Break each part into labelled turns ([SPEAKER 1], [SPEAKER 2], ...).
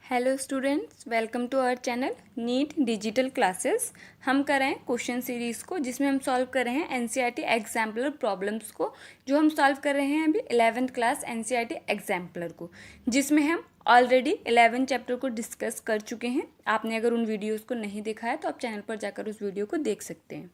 [SPEAKER 1] Hello students, welcome to our channel NEET digital classes. हम कर रहे हैं क्वेश्चन सीरीज़ को जिसमें हम सॉल्व कर रहे हैं एनसीईआरटी एग्जाम्पलर प्रॉब्लम्स को, जो हम सॉल्व कर रहे हैं अभी 11th क्लास एनसीईआरटी एग्जाम्पलर को, जिसमें हम ऑलरेडी 11 चैप्टर को डिस्कस कर चुके हैं। आपने अगर उन वीडियोज़ को नहीं देखा है तो आप चैनल पर जाकर उस वीडियो को देख सकते हैं।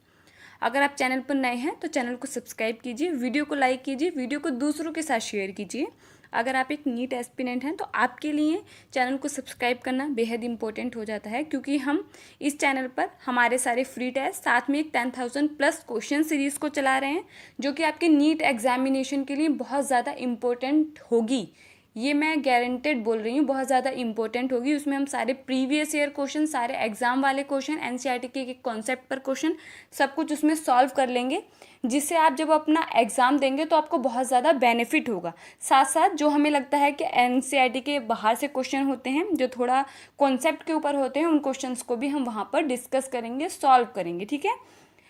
[SPEAKER 1] अगर आप चैनल पर नए हैं तो चैनल को सब्सक्राइब कीजिए, वीडियो को लाइक कीजिए, वीडियो को दूसरों के साथ शेयर कीजिए। अगर आप एक नीट एस्पिरेंट हैं तो आपके लिए चैनल को सब्सक्राइब करना बेहद इंपॉर्टेंट हो जाता है, क्योंकि हम इस चैनल पर हमारे सारे फ्री टेस्ट साथ में एक 10,000 प्लस क्वेश्चन सीरीज़ को चला रहे हैं, जो कि आपके नीट एग्जामिनेशन के लिए बहुत ज़्यादा इम्पोर्टेंट होगी। ये मैं गारंटेड बोल रही हूँ, बहुत ज़्यादा इंपॉर्टेंट होगी। उसमें हम सारे प्रीवियस ईयर क्वेश्चन, सारे एग्जाम वाले क्वेश्चन, एनसीईआरटी के एक कॉन्सेप्ट पर क्वेश्चन, सब कुछ उसमें सॉल्व कर लेंगे, जिससे आप जब अपना एग्ज़ाम देंगे तो आपको बहुत ज़्यादा बेनिफिट होगा। साथ साथ जो हमें लगता है कि एनसीईआरटी के बाहर से क्वेश्चन होते हैं जो थोड़ा कॉन्सेप्ट के ऊपर होते हैं, उन क्वेश्चंस को भी हम वहाँ पर डिस्कस करेंगे, सॉल्व करेंगे। ठीक है,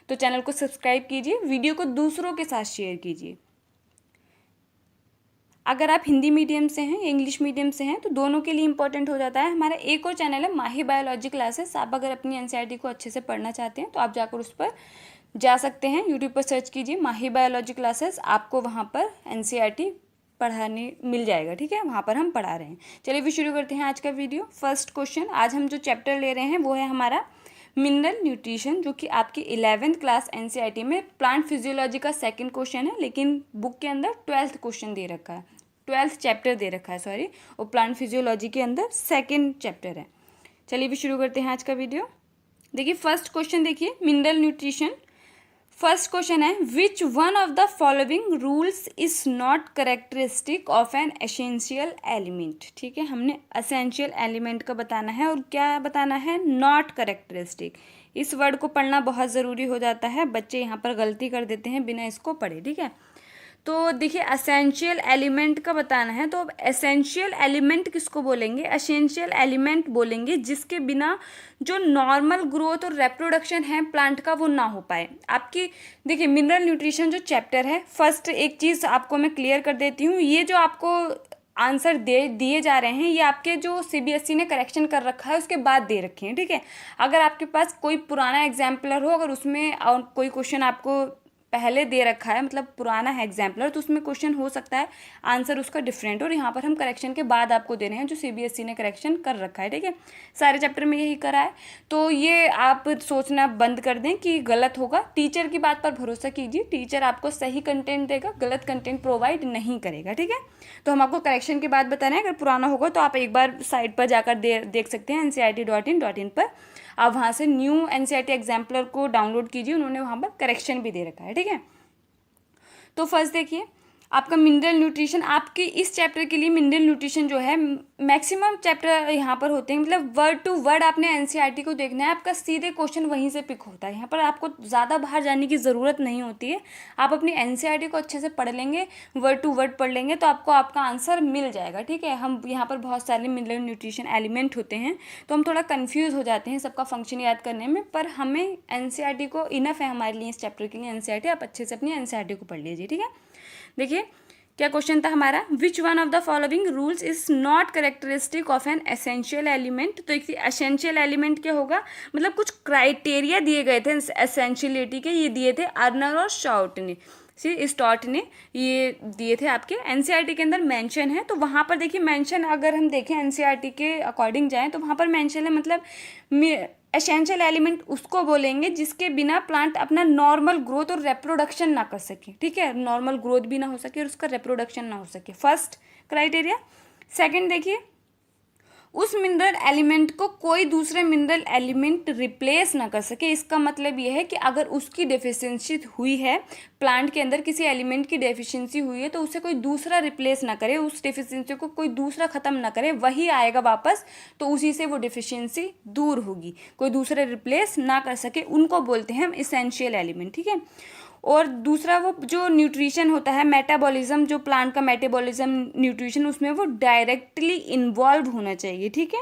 [SPEAKER 1] तो चैनल को सब्सक्राइब कीजिए, वीडियो को दूसरों के साथ शेयर कीजिए। अगर आप हिंदी मीडियम से हैं या इंग्लिश मीडियम से हैं तो दोनों के लिए इंपॉर्टेंट हो जाता है। हमारा एक और चैनल है माही बायोलॉजी क्लासेस। आप अगर अपनी एनसीईआरटी को अच्छे से पढ़ना चाहते हैं तो आप जाकर उस पर जा सकते हैं। यूट्यूब पर सर्च कीजिए माही बायोलॉजी क्लासेस, आपको वहाँ पर एनसीईआरटी पढ़ाने मिल जाएगा। ठीक है, वहाँ पर हम पढ़ा रहे हैं। चलिए फिर शुरू करते हैं आज का वीडियो। फर्स्ट क्वेश्चन, आज हम जो चैप्टर ले रहे हैं वो है हमारा मिनरल न्यूट्रिशन, जो कि आपकी 11th क्लास एनसीईआरटी में प्लांट फिजियोलॉजी का सेकंड क्वेश्चन है, लेकिन बुक के अंदर 12th क्वेश्चन दे रखा है, 12th चैप्टर दे रखा है, सॉरी, और प्लांट फिजियोलॉजी के अंदर सेकंड चैप्टर है। चलिए भी शुरू करते हैं आज का वीडियो। देखिए फर्स्ट क्वेश्चन, देखिए मिनरल न्यूट्रिशन। फर्स्ट क्वेश्चन है, विच one of the following rules is not characteristic of an essential element. ठीक है, हमने एसेंशियल एलिमेंट का बताना है और क्या बताना है, नॉट करेक्टरिस्टिक। इस वर्ड को पढ़ना बहुत ज़रूरी हो जाता है, बच्चे यहाँ पर गलती कर देते हैं बिना इसको पढ़े। ठीक है, तो देखिए एसेंशियल एलिमेंट का बताना है, तो अब एसेंशियल एलिमेंट किसको बोलेंगे, एसेंशियल एलिमेंट बोलेंगे जिसके बिना जो नॉर्मल ग्रोथ और रिप्रोडक्शन है प्लांट का वो ना हो पाए। आपकी देखिए मिनरल न्यूट्रिशन जो चैप्टर है, फर्स्ट एक चीज़ आपको मैं क्लियर कर देती हूँ, ये जो आपको आंसर दिए जा रहे हैं ये आपके जो सीबीएसई ने करेक्शन कर रखा है उसके बाद दे रखे हैं। ठीक है, अगर आपके पास कोई पुराना एग्जाम्पलर हो, अगर उसमें कोई क्वेश्चन आपको पहले दे रखा है, मतलब पुराना है एग्जाम्पलर, तो उसमें क्वेश्चन हो सकता है आंसर उसका डिफरेंट, और यहाँ पर हम करेक्शन के बाद आपको दे रहे हैं जो सीबीएसई ने करेक्शन कर रखा है। ठीक है, सारे चैप्टर में यही करा है, तो ये आप सोचना बंद कर दें कि गलत होगा। टीचर की बात पर भरोसा कीजिए, टीचर आपको सही कंटेंट देगा, गलत कंटेंट प्रोवाइड नहीं करेगा। ठीक है, तो हम आपको करेक्शन के बाद बता रहे हैं। अगर पुराना होगा तो आप एक बार साइट पर जाकर देख सकते हैं, ncrt.in पर आप वहाँ से न्यू एनसीईआरटी एग्जाम्पलर को डाउनलोड कीजिए, उन्होंने वहाँ पर करेक्शन भी दे रखा है। ठीक है, तो फर्स्ट देखिए आपका मिनरल न्यूट्रिशन, आपके इस चैप्टर के लिए मिनरल न्यूट्रिशन जो है मैक्सिमम चैप्टर यहाँ पर होते हैं, मतलब वर्ड टू वर्ड आपने एनसीईआरटी को देखना है, आपका सीधे क्वेश्चन वहीं से पिक होता है। यहाँ पर आपको ज़्यादा बाहर जाने की ज़रूरत नहीं होती है, आप अपनी एनसीईआरटी को अच्छे से पढ़ लेंगे, वर्ड टू वर्ड पढ़ लेंगे तो आपको आपका आंसर मिल जाएगा। ठीक है, हम यहाँ पर बहुत सारे मिनरल न्यूट्रिशन एलिमेंट होते हैं तो हम थोड़ा कन्फ्यूज़ हो जाते हैं सबका फंक्शन याद करने में, पर हमें एनसीईआरटी को इनफ है हमारे लिए, इस चैप्टर के लिए एनसीईआरटी, आप अच्छे से अपनी एनसीईआरटी को पढ़ लीजिए। ठीक है, देखिए क्या क्वेश्चन था हमारा, विच one of the following rules is not characteristic of an essential element. तो एक एसेंशियल एलिमेंट क्या होगा, मतलब कुछ क्राइटेरिया दिए गए थे एसेंशियलिटी के, ये दिए थे अर्नर और स्टाउट ने, स्टॉट ने ये दिए थे आपके एनसीईआरटी के अंदर मेंशन है। तो वहाँ पर देखिए मेंशन, अगर हम देखें एनसीईआरटी के अकॉर्डिंग जाएँ तो वहाँ पर मेंशन है, मतलब एसेंशियल एलिमेंट उसको बोलेंगे जिसके बिना प्लांट अपना नॉर्मल ग्रोथ और रिप्रोडक्शन ना कर सके। ठीक है, नॉर्मल ग्रोथ भी ना हो सके और उसका रिप्रोडक्शन ना हो सके, फर्स्ट क्राइटेरिया। सेकंड देखिए, उस मिनरल एलिमेंट को कोई दूसरे मिनरल एलिमेंट रिप्लेस ना कर सके। इसका मतलब ये है कि अगर उसकी डेफिशिएंसी हुई है, प्लांट के अंदर किसी एलिमेंट की डेफिशिएंसी हुई है, तो उसे कोई दूसरा रिप्लेस ना करे, उस डेफिशिएंसी को कोई दूसरा ख़त्म ना करे, वही आएगा वापस, तो उसी से वो डेफिशिएंसी दूर होगी, कोई दूसरा रिप्लेस ना कर सके, उनको बोलते हैं हम इसेंशियल एलिमेंट। ठीक है, और दूसरा वो जो न्यूट्रिशन होता है, मेटाबॉलिज्म, जो प्लांट का मेटाबॉलिज्म न्यूट्रिशन, उसमें वो डायरेक्टली इन्वॉल्व होना चाहिए। ठीक है,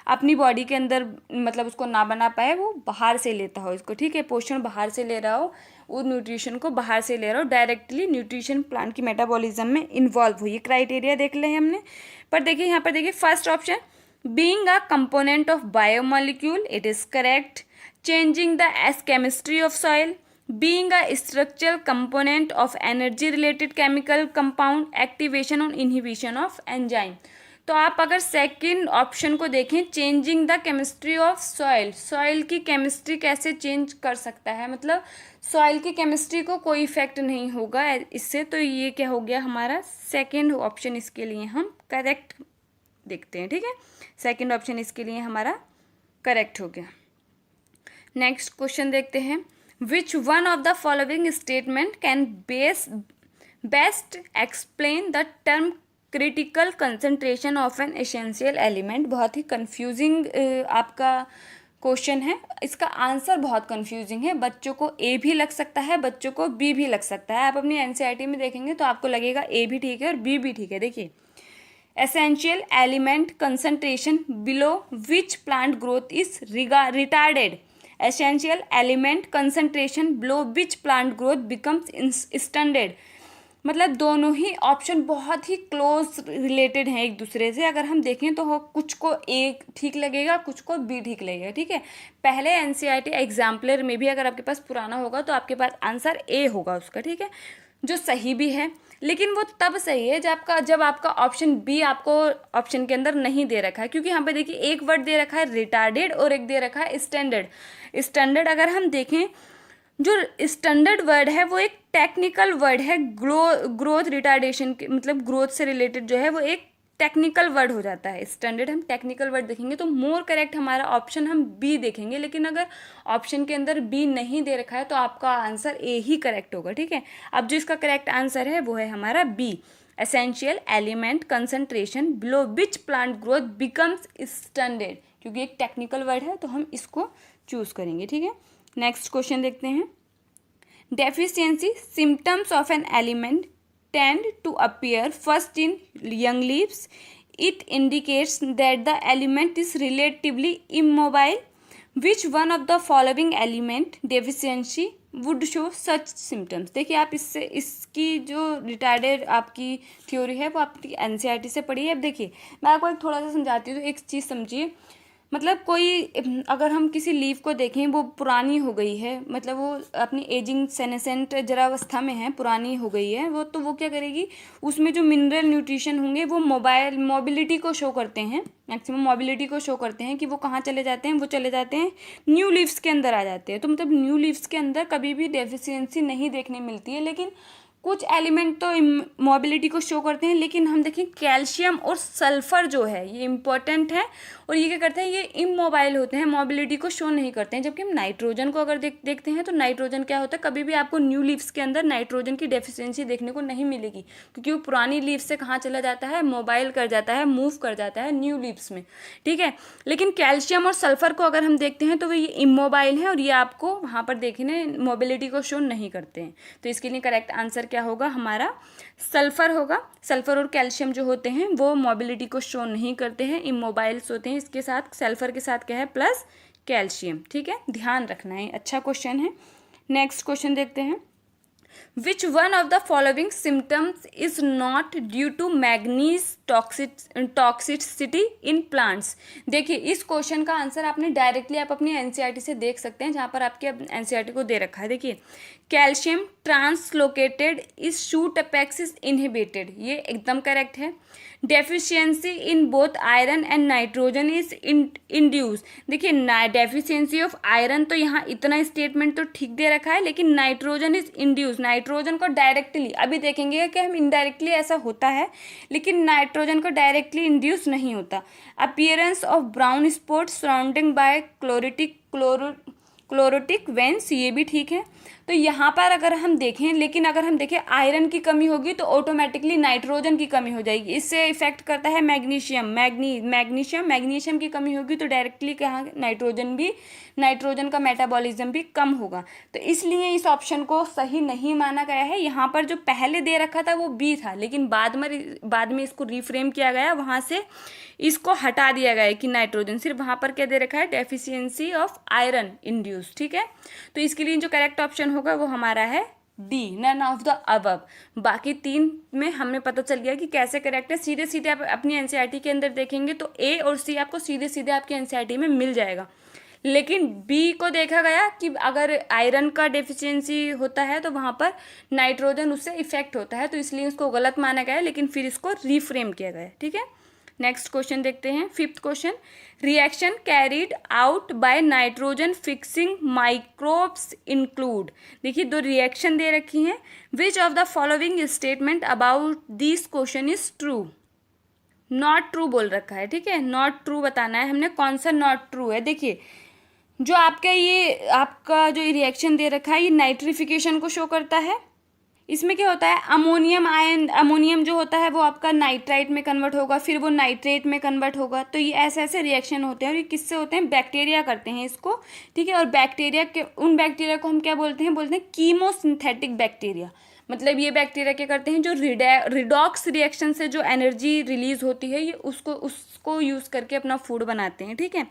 [SPEAKER 1] अपनी बॉडी के अंदर मतलब उसको ना बना पाए, वो बाहर से लेता हो इसको। ठीक है, पोषण बाहर से ले रहा हो, वो न्यूट्रिशन को बाहर से ले रहा हो, डायरेक्टली न्यूट्रिशन प्लांट की मेटाबॉलिज्म में इन्वॉल्व हुई, क्राइटेरिया देख लें हमने। पर देखिए यहाँ पर देखिए first option Being a component of biomolecule, it is correct. Changing the S chemistry of soil. Being a structural component of energy related chemical compound. Activation और inhibition of enzyme. तो आप अगर सेकंड ऑप्शन को देखें, changing the chemistry of soil, soil की chemistry कैसे change कर सकता है, मतलब सॉइल की केमिस्ट्री को कोई इफेक्ट नहीं होगा इससे, तो ये क्या हो गया हमारा सेकंड ऑप्शन, इसके लिए हम करेक्ट देखते हैं। ठीक है, सेकंड ऑप्शन इसके लिए हमारा करेक्ट हो गया। नेक्स्ट क्वेश्चन देखते हैं, which one of the following statement can best explain the term critical concentration of an essential element. बहुत ही कंफ्यूजिंग आपका क्वेश्चन है, इसका आंसर बहुत कंफ्यूजिंग है, बच्चों को ए भी लग सकता है, बच्चों को बी भी लग सकता है। आप अपनी एनसीईआरटी में देखेंगे तो आपको लगेगा ए भी ठीक है और बी भी ठीक है। देखिए, essential element concentration below which plant growth is retarded. Essential element concentration below which plant growth becomes standard. मतलब दोनों ही ऑप्शन बहुत ही क्लोज रिलेटेड हैं एक दूसरे से। अगर हम देखें तो कुछ को ए ठीक लगेगा, कुछ को बी ठीक लगेगा। ठीक है, पहले एनसीईआरटी एग्जाम्पलर में भी अगर आपके पास पुराना होगा तो आपके पास आंसर ए होगा उसका। ठीक है, जो सही भी है, लेकिन वो तब सही है जब आपका ऑप्शन बी आपको ऑप्शन के अंदर नहीं दे रखा है, क्योंकि यहाँ पे देखिए एक वर्ड दे रखा है रिटार्डेड और एक दे रखा है स्टैंडर्ड। स्टैंडर्ड अगर हम देखें, जो स्टैंडर्ड वर्ड है वो एक टेक्निकल वर्ड है, ग्रोथ रिटार्डेशन के मतलब ग्रोथ से रिलेटेड जो है वो एक टेक्निकल वर्ड हो जाता है। स्टैंडर्ड हम टेक्निकल वर्ड देखेंगे तो मोर करेक्ट हमारा ऑप्शन हम बी देखेंगे, लेकिन अगर ऑप्शन के अंदर बी नहीं दे रखा है तो आपका आंसर ए ही करेक्ट होगा। ठीक है, अब जो इसका करेक्ट आंसर है वो है हमारा B, essential element concentration below which plant growth becomes standard, क्योंकि एक टेक्निकल वर्ड है तो हम इसको चूज करेंगे। ठीक है, नेक्स्ट क्वेश्चन देखते हैं, deficiency symptoms of an element tend to appear first in young leaves. It indicates that the element is relatively immobile. Which one of the following element deficiency would show such symptoms? देखिए, आप इसकी जो retarded आपकी theory है वो आपकी NCERT से पढ़ी है। अब देखिए, मैं आपको एक थोड़ा सा समझाती हूँ, तो एक चीज़ समझिए, मतलब कोई अगर हम किसी लीफ को देखें वो पुरानी हो गई है, मतलब वो अपनी एजिंग सेनेसेंट जरावस्था में है, पुरानी हो गई है वो, तो वो क्या करेगी, उसमें जो मिनरल न्यूट्रिशन होंगे वो मोबिलिटी को शो करते हैं, मैक्सिमम मोबिलिटी को शो करते हैं कि वो कहाँ चले जाते हैं, वो चले जाते हैं न्यू लीव्स के अंदर आ जाते हैं। तो मतलब न्यू लीव्स के अंदर कभी भी डेफिशिएंसी नहीं देखने मिलती है, लेकिन कुछ एलिमेंट तो मोबिलिटी को शो करते हैं। लेकिन हम देखें कैल्शियम और सल्फर जो है ये इंपॉर्टेंट है, और ये क्या करते हैं, ये इमोबाइल होते हैं, मोबिलिटी को शो नहीं करते हैं। जबकि हम नाइट्रोजन को अगर देखते हैं तो नाइट्रोजन क्या होता है, कभी भी आपको न्यू लीव्स के अंदर नाइट्रोजन की डेफिशिएंसी देखने को नहीं मिलेगी, क्योंकि वो पुरानी लीव्स से कहाँ चला जाता है, मोबाइल कर जाता है, मूव कर जाता है न्यू लीव्स में। ठीक है, लेकिन कैल्शियम और सल्फर को अगर हम देखते हैं तो ये इमोबाइल है और ये आपको वहाँ पर देखने मोबिलिटी को शो नहीं करते हैं। तो इसके लिए करेक्ट आंसर क्या होगा हमारा, सल्फर होगा। सल्फर और कैल्शियम जो होते हैं वो मोबिलिटी को शो नहीं करते हैं, इमोबाइल्स होते हैं। इसके साथ सल्फर के साथ क्या है, प्लस कैल्शियम। ठीक है, ध्यान रखना है, अच्छा क्वेश्चन है। नेक्स्ट क्वेश्चन देखते हैं, which one of the following symptoms is not due to manganese toxicity in plants. देखिए, इस क्वेश्चन का आंसर आपने डायरेक्टली आप अपनी एनसीईआरटी से देख सकते हैं, जहाँ पर आपके एनसीईआरटी को दे रखा है। देखिए, calcium translocated is shoot apex is inhibited, ये एकदम करेक्ट है। Deficiency in both iron and nitrogen is induce. देखिए, डेफिशिएंसी ऑफ आयरन तो यहाँ इतना स्टेटमेंट तो ठीक दे रखा है, लेकिन नाइट्रोजन इज इंड्यूस, नाइट्रोजन को डायरेक्टली, अभी देखेंगे कि हम इनडायरेक्टली ऐसा होता है, लेकिन नाइट्रोजन को डायरेक्टली इंड्यूस नहीं होता। Appearance of brown spot surrounding by chlorotic veins, ये भी ठीक है। तो यहाँ पर अगर हम देखें, लेकिन अगर हम देखें आयरन की कमी होगी तो ऑटोमेटिकली नाइट्रोजन की कमी हो जाएगी। इससे इफेक्ट करता है मैग्नीशियम की कमी होगी तो डायरेक्टली कहाँ नाइट्रोजन का मेटाबॉलिज्म भी कम होगा। तो इसलिए इस ऑप्शन को सही नहीं माना गया है। यहाँ पर जो पहले दे रखा था वो बी था, लेकिन बाद में इसको रिफ्रेम किया गया, वहाँ से इसको हटा दिया गया है कि नाइट्रोजन, सिर्फ वहाँ पर क्या दे रखा है, डेफिशिएंसी ऑफ आयरन इंड्यूस। ठीक है, तो इसके लिए जो करेक्ट ऑप्शन होगा वो हमारा है D, none of the above. बाकी 3 में हमें पता चल गया कि कैसे करेक्ट है। सीधे सीधे आप अपनी एनसीईआरटी के अंदर देखेंगे तो ए और सी आपको सीधे सीधे आपकी एनसीईआरटी में मिल जाएगा। लेकिन बी को देखा गया कि अगर आयरन का डेफिशिएंसी होता है तो वहाँ पर नाइट्रोजन उससे इफेक्ट होता है, तो इसलिए उसको गलत माना गया है, लेकिन फिर इसको रिफ्रेम किया गया है। ठीक है, नेक्स्ट क्वेश्चन देखते हैं। 5th question, reaction carried out by nitrogen fixing microbes include. देखिए 2 रिएक्शन दे रखी हैं। Which of the following statement about this question is true. Not true बोल रखा है। ठीक है, नॉट ट्रू बताना है हमने, कौन सा नॉट ट्रू है। देखिए जो आपका जो रिएक्शन दे रखा है ये नाइट्रिफिकेशन को शो करता है। इसमें क्या होता है, अमोनियम जो होता है वो आपका नाइट्राइट में कन्वर्ट होगा, फिर वो नाइट्रेट में कन्वर्ट होगा। तो ये ऐसे ऐसे रिएक्शन होते हैं और ये किससे होते हैं, बैक्टीरिया करते हैं इसको। ठीक है, और उन बैक्टीरिया को हम क्या बोलते हैं कीमोसिंथेटिक बैक्टीरिया। मतलब ये बैक्टीरिया क्या करते हैं, जो रिडॉक्स रिएक्शन से जो एनर्जी रिलीज होती है ये उसको यूज़ करके अपना फूड बनाते हैं। ठीक है,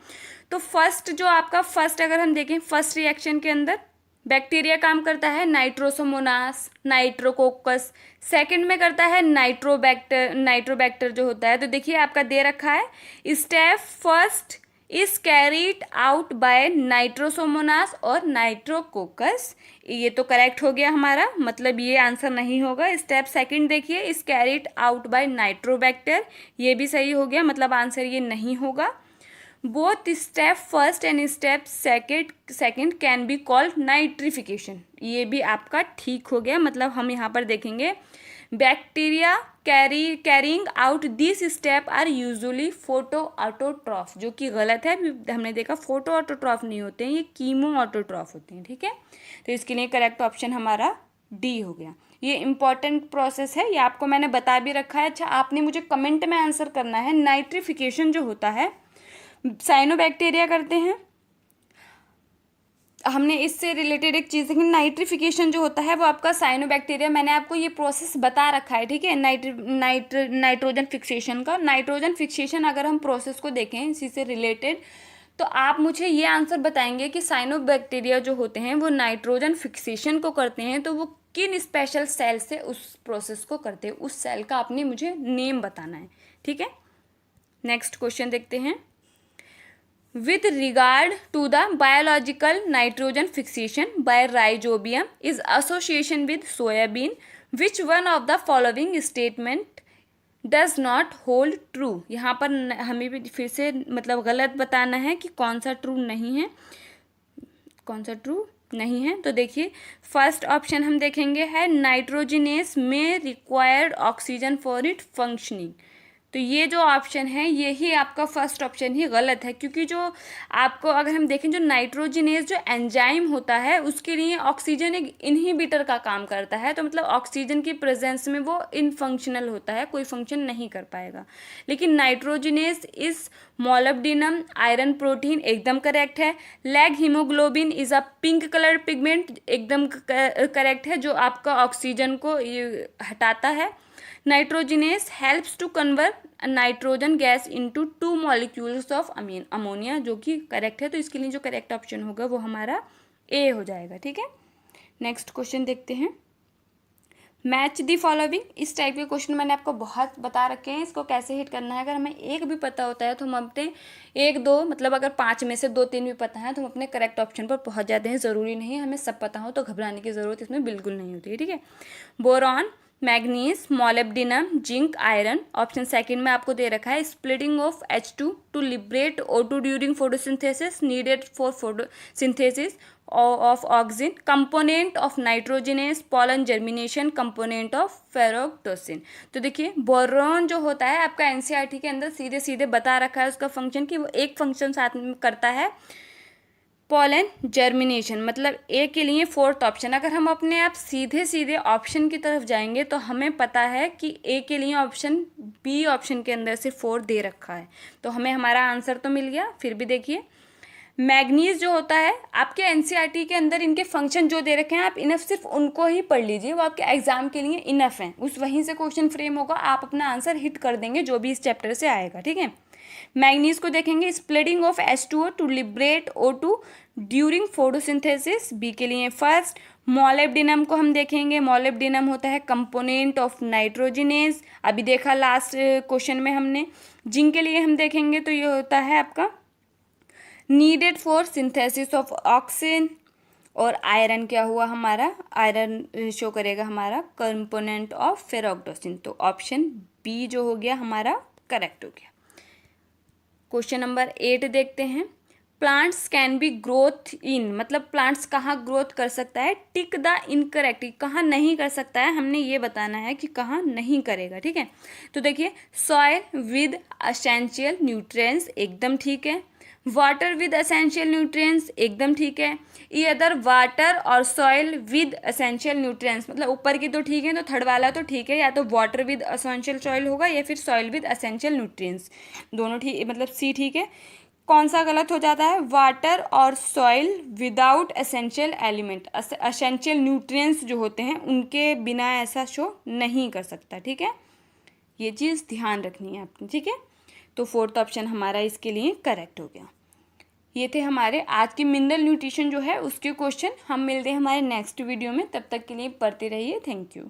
[SPEAKER 1] तो फर्स्ट अगर हम देखें, फर्स्ट रिएक्शन के अंदर बैक्टीरिया काम करता है नाइट्रोसोमोनास, नाइट्रोकोकस। सेकंड में करता है नाइट्रोबैक्टर जो होता है। तो देखिए आपका दे रखा है step first is carried out by Nitrosomonas और नाइट्रोकोकस। ये तो करेक्ट हो गया हमारा, मतलब ये आंसर नहीं होगा। स्टेप सेकंड देखिए is carried out by Nitrobacter, ये भी सही हो गया, मतलब आंसर ये नहीं होगा। Both step first and step second can be called nitrification, ये भी आपका ठीक हो गया। मतलब हम यहाँ पर देखेंगे bacteria carrying out this step are usually photoautotroph, जो कि गलत है। हमने देखा फोटो ऑटोट्रॉफ नहीं होते हैं, ये कीमो ऑटोट्रॉफ होते हैं। ठीक है, तो इसके लिए करेक्ट ऑप्शन हमारा डी हो गया। ये इंपॉर्टेंट प्रोसेस है, ये आपको मैंने बता भी रखा है। अच्छा, आपने मुझे कमेंट में आंसर करना है। नाइट्रिफिकेशन जो होता है साइनोबैक्टीरिया करते हैं। हमने इससे रिलेटेड एक चीज़ देखी, नाइट्रिफिकेशन जो होता है वो आपका साइनोबैक्टीरिया, मैंने आपको ये प्रोसेस बता रखा है। ठीक है, नाइट्रोजन फिक्सेशन का। नाइट्रोजन फिक्सेशन अगर हम प्रोसेस को देखें इसी से रिलेटेड, तो आप मुझे ये आंसर बताएंगे कि साइनोबैक्टीरिया जो होते हैं वो नाइट्रोजन फिक्सेशन को करते हैं, तो वो किन स्पेशल सेल से उस प्रोसेस को करते हैं, उस सेल का आपने मुझे नेम बताना है। ठीक है, नेक्स्ट क्वेश्चन देखते हैं। With regard to the biological nitrogen fixation by rhizobium is association with soybean, which one of the following statement does not hold true? यहाँ पर हमें भी फिर से मतलब गलत बताना है कि कौन सा ट्रू नहीं है, कौन सा ट्रू नहीं है। तो देखिए फर्स्ट ऑप्शन हम देखेंगे है नाइट्रोजिनेस में required oxygen for it functioning. तो ये जो ऑप्शन है यही आपका फर्स्ट ऑप्शन ही गलत है, क्योंकि जो आपको अगर हम देखें जो नाइट्रोजिनेज जो एंजाइम होता है उसके लिए ऑक्सीजन एक इनहिबिटर का काम करता है, तो मतलब ऑक्सीजन की प्रेजेंस में वो इनफंक्शनल होता है, कोई फंक्शन नहीं कर पाएगा। लेकिन nitrogenase is molybdenum iron protein, एकदम करेक्ट है। Leghaemoglobin is a pink colour pigment, एकदम करेक्ट है, जो आपका ऑक्सीजन को हटाता है। Nitrogenase helps to convert nitrogen gas into 2 molecules of ammonia, जो कि करेक्ट है। तो इसके लिए जो करेक्ट ऑप्शन होगा वो हमारा ए हो जाएगा। ठीक है, नेक्स्ट क्वेश्चन देखते हैं। मैच दी फॉलोइंग, इस टाइप के क्वेश्चन मैंने आपको बहुत बता रखे हैं, इसको कैसे हिट करना है। अगर हमें एक भी पता होता है तो हम अपने 1-2 मतलब अगर 5 में से 2-3 भी पता है तो हम अपने करेक्ट ऑप्शन पर पहुंच जाते हैं। ज़रूरी नहीं हमें सब पता हो, तो घबराने की ज़रूरत इसमें बिल्कुल नहीं होती है। ठीक है, boron, manganese, molybdenum, zinc, iron. Option second में आपको दे रखा है splitting of H2 to liberate O2 during photosynthesis needed for photosynthesis of oxygen, component of nitrogenase, pollen germination, component of ferredoxin. तो देखिए बोरॉन जो होता है आपका एनसीईआरटी के अंदर सीधे सीधे बता रखा है उसका फंक्शन, कि वो एक फंक्शन साथ में करता है पॉलन जर्मिनेशन, मतलब ए के लिए 4th ऑप्शन। अगर हम अपने आप सीधे सीधे ऑप्शन की तरफ जाएंगे तो हमें पता है कि ए के लिए ऑप्शन बी ऑप्शन के अंदर से 4 दे रखा है, तो हमें हमारा आंसर तो मिल गया। फिर भी देखिए मैग्नीज जो होता है आपके एनसीईआरटी के अंदर इनके फंक्शन जो दे रखे हैं आप इनफ सिर्फ उनको ही पढ़ लीजिए, वो आपके एग्जाम के लिए इनफ हैं, उस वहीं से क्वेश्चन फ्रेम होगा, आप अपना आंसर हिट कर देंगे जो भी इस चैप्टर से आएगा। ठीक है, मैग्नीज को देखेंगे, splitting of H2O to liberate O2 during photosynthesis, B के लिए फर्स्ट। मोलिब्डेनम को हम देखेंगे, मोलिब्डेनम होता है कंपोनेंट ऑफ नाइट्रोजिनेज, अभी देखा लास्ट क्वेश्चन में हमने। जिंक के लिए हम देखेंगे तो ये होता है आपका needed for synthesis of oxygen. और आयरन क्या हुआ हमारा, आयरन शो करेगा हमारा कंपोनेंट ऑफ फेरोक्टोसिन, तो ऑप्शन बी जो हो गया हमारा करेक्ट हो गया। क्वेश्चन नंबर 8 देखते हैं। Plants can be growth in, मतलब प्लांट्स कहाँ ग्रोथ कर सकता है, टिक द इनकरेक्ट, कहाँ नहीं कर सकता है, हमने ये बताना है कि कहाँ नहीं करेगा, ठीक है। तो देखिए सॉइल विद एसेंशियल न्यूट्रिएंट्स एकदम ठीक है, वाटर विद एसेंशियल न्यूट्रिएंट्स एकदम ठीक है, ये अदर वाटर और सॉइल विद एसेंशियल न्यूट्रिएंट्स, मतलब ऊपर की तो ठीक है, तो थर्ड वाला तो ठीक है, या तो वाटर विद एसेंशियल सॉइल होगा या फिर सॉइल विद एसेंशियल न्यूट्रिएंट्स, दोनों ठीक, मतलब सी ठीक है। कौन सा गलत हो जाता है, वाटर और soil without essential element, essential nutrients जो होते हैं उनके बिना ऐसा शो नहीं कर सकता, ठीक है, ये चीज़ ध्यान रखनी है आपने, ठीक है। तो फोर्थ ऑप्शन हमारा इसके लिए करेक्ट हो गया। ये थे हमारे आज की मिनरल न्यूट्रिशन जो है उसके क्वेश्चन। हम मिलते हैं हमारे नेक्स्ट वीडियो में, तब तक के लिए पढ़ते रहिए। Thank you.